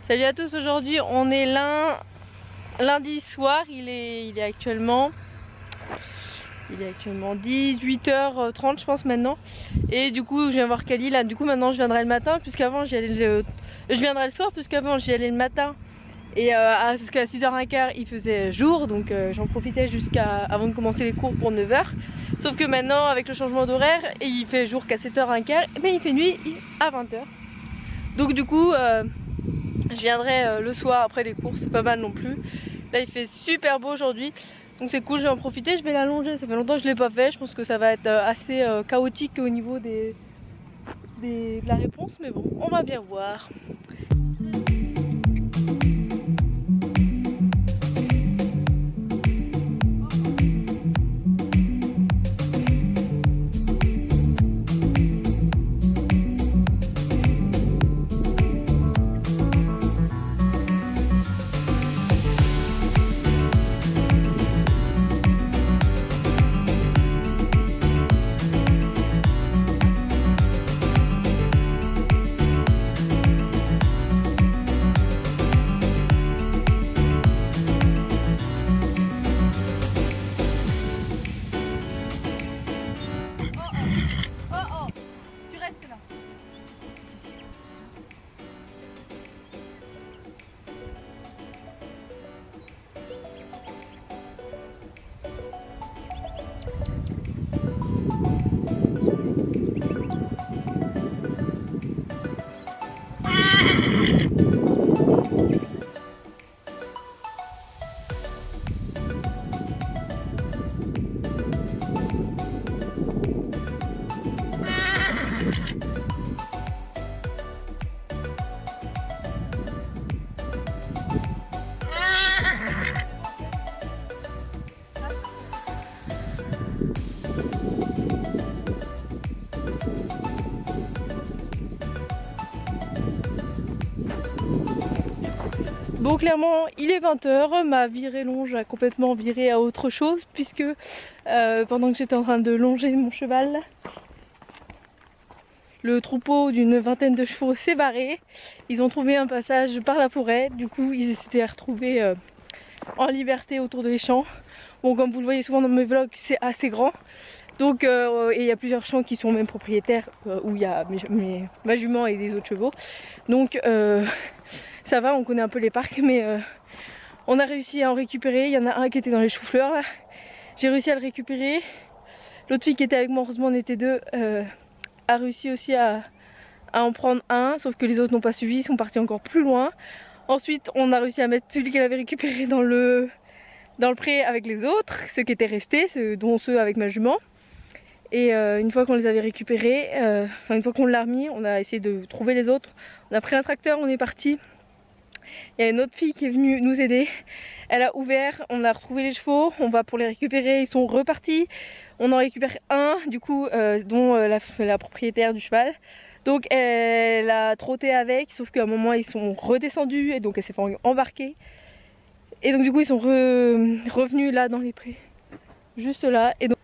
Salut à tous, aujourd'hui on est lundi soir, il est actuellement 18h30 je pense maintenant. Et du coup je viens voir Kali là, du coup maintenant je viendrai le matin puisqu'avant j'y allais je viendrai le soir puisqu'avant j'y allais le matin. Et jusqu'à 6h15 il faisait jour, donc j'en profitais avant de commencer les cours pour 9h. Sauf que maintenant avec le changement d'horaire, il fait jour qu'à 7h15, mais il fait nuit à 20h. Donc du coup je viendrai le soir après les cours, c'est pas mal non plus. Là il fait super beau aujourd'hui, donc c'est cool, je vais en profiter, je vais l'allonger. Ça fait longtemps que je l'ai pas fait, je pense que ça va être assez chaotique au niveau de la réponse, mais bon, on va bien voir. Bon, clairement il est 20h, ma virée longe a complètement viré à autre chose puisque pendant que j'étais en train de longer mon cheval, le troupeau d'une vingtaine de chevaux s'est barré. Ils ont trouvé un passage par la forêt, du coup ils s'étaient retrouvés en liberté autour des champs. Bon, comme vous le voyez souvent dans mes vlogs, c'est assez grand. Donc et il y a plusieurs champs qui sont même propriétaires où il y a ma jument et des autres chevaux. Donc ça va, on connaît un peu les parcs, mais on a réussi à en récupérer. Il y en a un qui était dans les choux-fleurs là. J'ai réussi à le récupérer. L'autre fille qui était avec moi, heureusement on était deux, a réussi aussi à en prendre un, sauf que les autres n'ont pas suivi, ils sont partis encore plus loin. Ensuite on a réussi à mettre celui qu'elle avait récupéré dans le pré avec les autres, ceux qui étaient restés, dont ceux avec ma jument. Et une fois qu'on les avait récupérés, une fois qu'on l'a remis, on a essayé de trouver les autres. On a pris un tracteur, on est parti. Il y a une autre fille qui est venue nous aider. Elle a ouvert, on a retrouvé les chevaux, on va pour les récupérer, ils sont repartis. On en récupère un, du coup, dont la propriétaire du cheval. Donc elle a trotté avec, sauf qu'à un moment ils sont redescendus et donc elle s'est fait embarquer. Et donc du coup ils sont revenus là dans les prés, juste là. Et donc,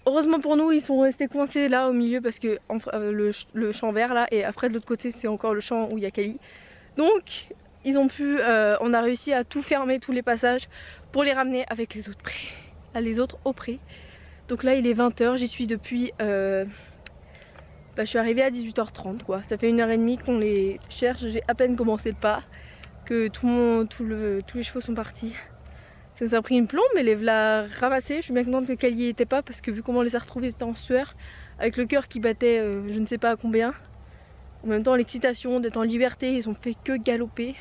heureusement pour nous, ils sont restés coincés là au milieu parce que le champ vert là, et après de l'autre côté c'est encore le champ où il y a Kali. Donc ils ont pu, on a réussi à tout fermer, tous les passages pour les ramener avec les autres prés, les autres au pré. Donc là il est 20h, j'y suis depuis, je suis arrivée à 18h30 quoi. Ça fait 1h30 qu'on les cherche, j'ai à peine commencé le pas que tous les chevaux sont partis. Ça nous a pris une plombe, mais les voilà ramassés. Je suis bien contente que Kali était pas parce que vu comment on les a retrouvés, c'était en sueur, avec le cœur qui battait je ne sais pas à combien. En même temps l'excitation d'être en liberté, ils ont fait que galoper.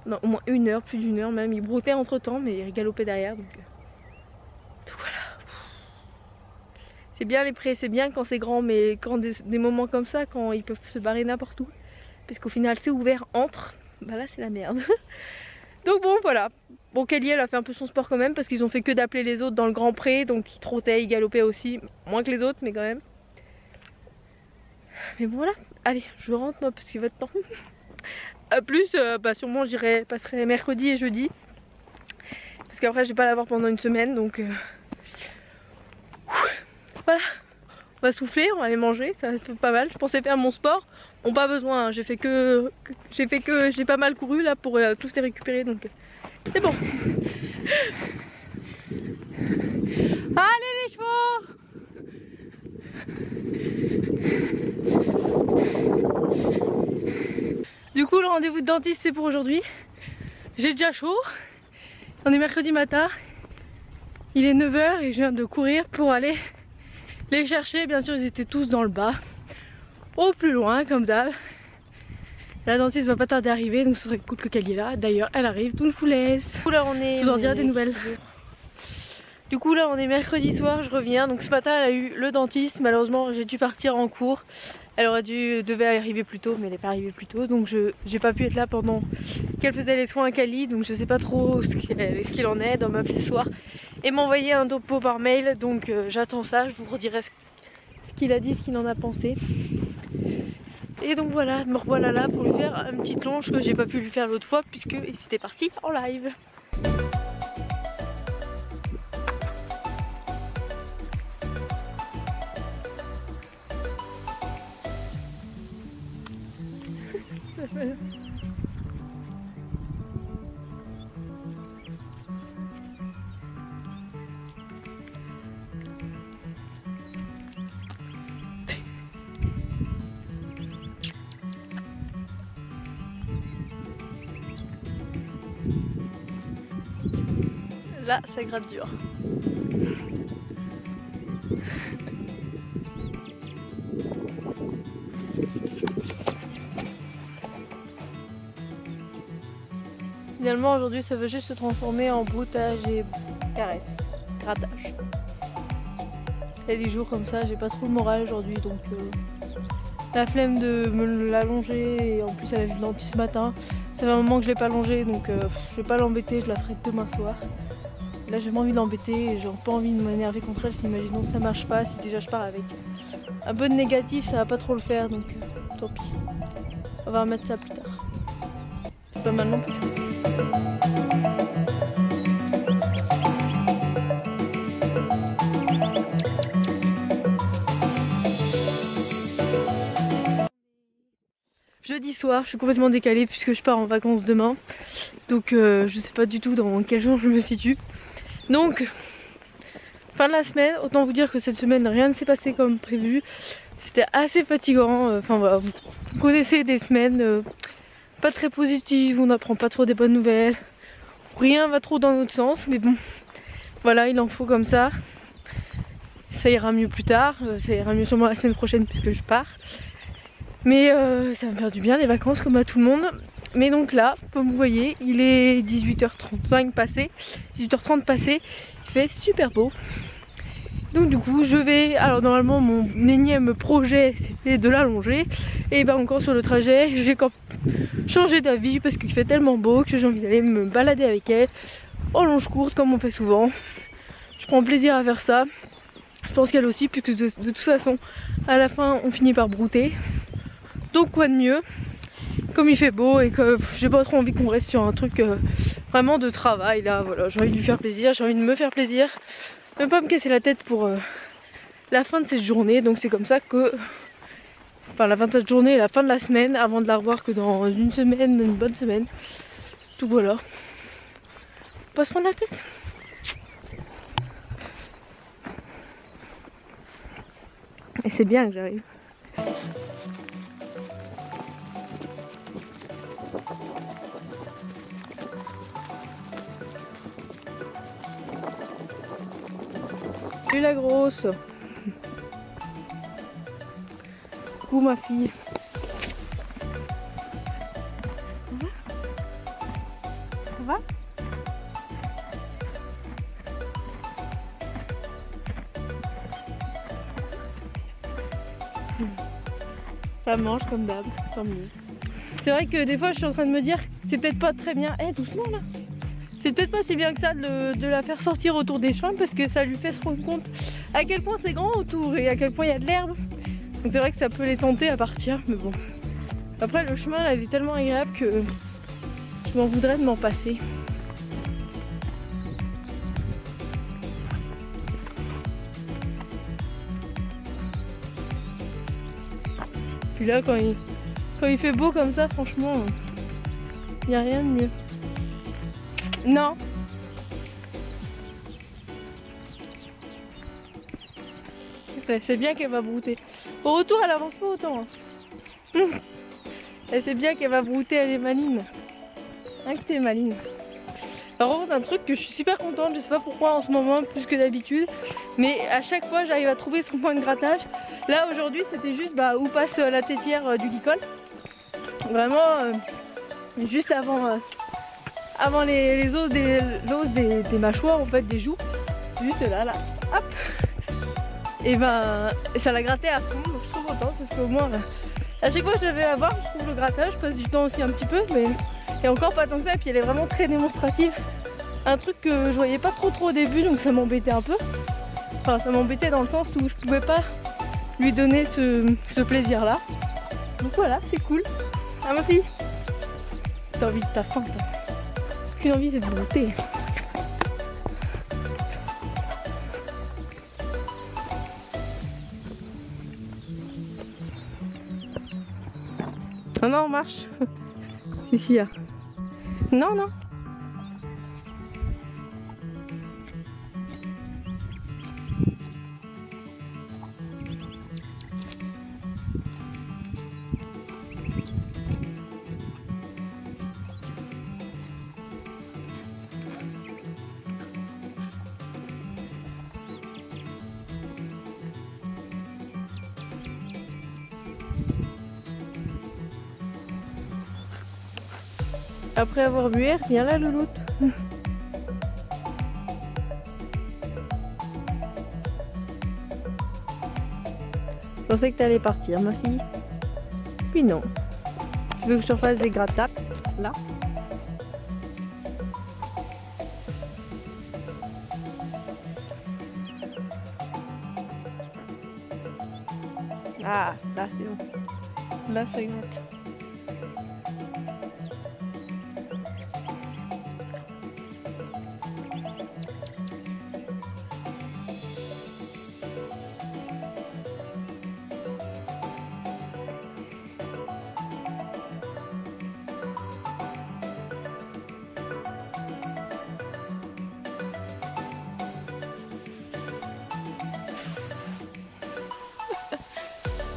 Pendant au moins 1h, plus d'1h même. Ils broutaient entre temps mais ils galopaient derrière. Donc voilà. C'est bien les prés, c'est bien quand c'est grand, mais quand des moments comme ça, quand ils peuvent se barrer n'importe où, parce qu'au final c'est ouvert entre, bah là c'est la merde. Donc bon voilà. Bon, Kali elle a fait un peu son sport quand même parce qu'ils ont fait que d'appeler les autres dans le grand pré, donc ils trottaient, ils galopaient aussi, moins que les autres mais quand même. Mais bon voilà, allez je rentre moi parce qu'il va être temps. A plus, sûrement passerai mercredi et jeudi. Parce qu'après je vais pas l'avoir pendant une semaine donc voilà, On va souffler, on va aller manger, ça reste pas mal. Je pensais faire mon sport, bon pas besoin, hein. J'ai pas mal couru là pour tous les récupérer, donc c'est bon. Allez les chevaux! Du coup le rendez-vous de dentiste c'est pour aujourd'hui. J'ai déjà chaud, on est mercredi matin, il est 9 h et je viens de courir pour aller les chercher. Bien sûr ils étaient tous dans le bas, au plus loin comme d'hab. La dentiste va pas tarder à arriver, donc ce serait cool que qu'elle y est là. D'ailleurs elle arrive, donc je vous laisse. Du coup là on est... Je vous en dirai des nouvelles. Du coup là on est mercredi soir, je reviens. Donc ce matin elle a eu le dentiste, malheureusement j'ai dû partir en cours. Elle devait arriver plus tôt, mais elle n'est pas arrivée plus tôt. Donc j'ai pas pu être là pendant qu'elle faisait les soins à Cali. Donc je sais pas trop ce qu'il en est. Elle doit m'appeler ce soir et m'envoyer un topo par mail. Donc j'attends ça, je vous redirai ce qu'il a dit, ce qu'il en a pensé. Et donc voilà, me revoilà là pour lui faire un petit longe que j'ai pas pu lui faire l'autre fois puisque c'était parti en live. Là, ça gratte dur. Finalement, aujourd'hui, ça veut juste se transformer en broutage et caresse, grattage. Il y a des jours comme ça, j'ai pas trop le moral aujourd'hui, donc la flemme de me l'allonger. Et en plus, elle a vu le dentiste ce matin. Ça fait un moment que je l'ai pas allongée, donc je vais pas l'embêter, je la ferai demain soir. Là j'ai pas envie de l'embêter et j'ai pas envie de m'énerver contre elle si imaginons que ça marche pas, si déjà je pars avec un peu de négatif ça va pas trop le faire, donc tant pis. On va remettre ça plus tard. C'est pas mal non plus. Jeudi soir, je suis complètement décalée puisque je pars en vacances demain. Donc je sais pas du tout dans quel jour je me situe. Donc, fin de la semaine, autant vous dire que cette semaine rien ne s'est passé comme prévu. C'était assez fatigant, enfin voilà, vous connaissez des semaines pas très positives, on n'apprend pas trop des bonnes nouvelles. Rien va trop dans notre sens, mais bon, voilà, il en faut comme ça. Ça ira mieux plus tard, ça ira mieux sûrement la semaine prochaine puisque je pars. Mais ça va me faire du bien les vacances comme à tout le monde. Mais donc là, comme vous voyez, il est 18h35 passé, 18h30 passé, il fait super beau. Donc du coup je vais, alors normalement mon énième projet c'était de l'allonger. Et ben encore sur le trajet, j'ai changé d'avis parce qu'il fait tellement beau que j'ai envie d'aller me balader avec elle en longe courte comme on fait souvent. Je prends plaisir à faire ça. Je pense qu'elle aussi, puisque de toute façon à la fin on finit par brouter. Donc quoi de mieux, comme il fait beau et que j'ai pas trop envie qu'on reste sur un truc vraiment de travail là, voilà, j'ai envie de lui faire plaisir, j'ai envie de me faire plaisir, même pas me casser la tête pour la fin de cette journée. Donc c'est comme ça que, enfin la fin de cette journée et la fin de la semaine, avant de la revoir que dans une semaine, une bonne semaine. Tout voilà, faut pas se prendre la tête. Et c'est bien que j'arrive. Salut la grosse. Coucou ma fille. Ça va? Ça mange comme d'hab, tant mieux. C'est vrai que des fois je suis en train de me dire c'est peut-être pas très bien. Eh doucement là. C'est peut-être pas si bien que ça de la faire sortir autour des champs parce que ça lui fait se rendre compte à quel point c'est grand autour et à quel point il y a de l'herbe. Donc c'est vrai que ça peut les tenter à partir, mais bon. Après le chemin là, il est tellement agréable que je m'en voudrais de m'en passer. Puis là quand il fait beau comme ça, franchement, il n'y a rien de mieux. Non. C'est bien qu'elle va brouter. Au retour, elle avance pas autant. Hein. Elle sait bien qu'elle va brouter, elle est maline. Hein, que t'es maline. Par contre, un truc que je suis super contente, je sais pas pourquoi en ce moment, plus que d'habitude, mais à chaque fois j'arrive à trouver son point de grattage. Là aujourd'hui, c'était juste où passe la tétière du licol. Vraiment, juste avant les os des mâchoires, en fait, des joues. Juste là, hop. Et ça l'a gratté à fond, donc je suis trop contente parce qu'au moins, à chaque fois que je vais la voir, je trouve le grattage, je passe du temps aussi un petit peu, mais et encore pas tant que ça, et puis elle est vraiment très démonstrative. Un truc que je voyais pas trop au début, donc ça m'embêtait un peu. Enfin, ça m'embêtait dans le sens où je pouvais pas lui donner ce plaisir là. Donc voilà, c'est cool. Ah ma fille, t'as envie de ta faim, t'as qu'une envie, c'est de brouter. Non, non, on marche. Ici, là. Non, non. Après avoir bu air, viens là, louloute. Je pensais que t'allais partir, ma fille. Puis non. Tu veux que je te refasse des gratte-tapes là? Ah, là c'est bon. Là ça gratte.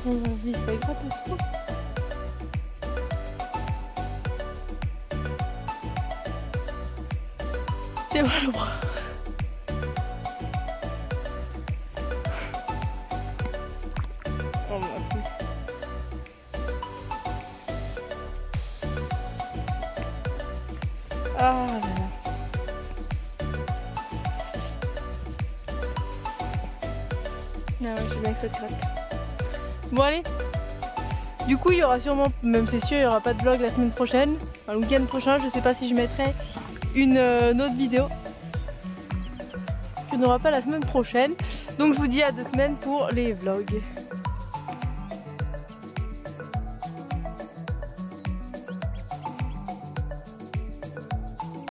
On va vite, ça gratte trop. C'est mal au bras. Oh ma fille. Ah là là. Ah ouais, je sais bien que ça te gratte. Bon allez, du coup il y aura sûrement, même c'est sûr, il n'y aura pas de vlog la semaine prochaine, le week-end prochain, je sais pas si je mettrai une autre vidéo. Il n'y en aura pas la semaine prochaine, donc je vous dis à 2 semaines pour les vlogs.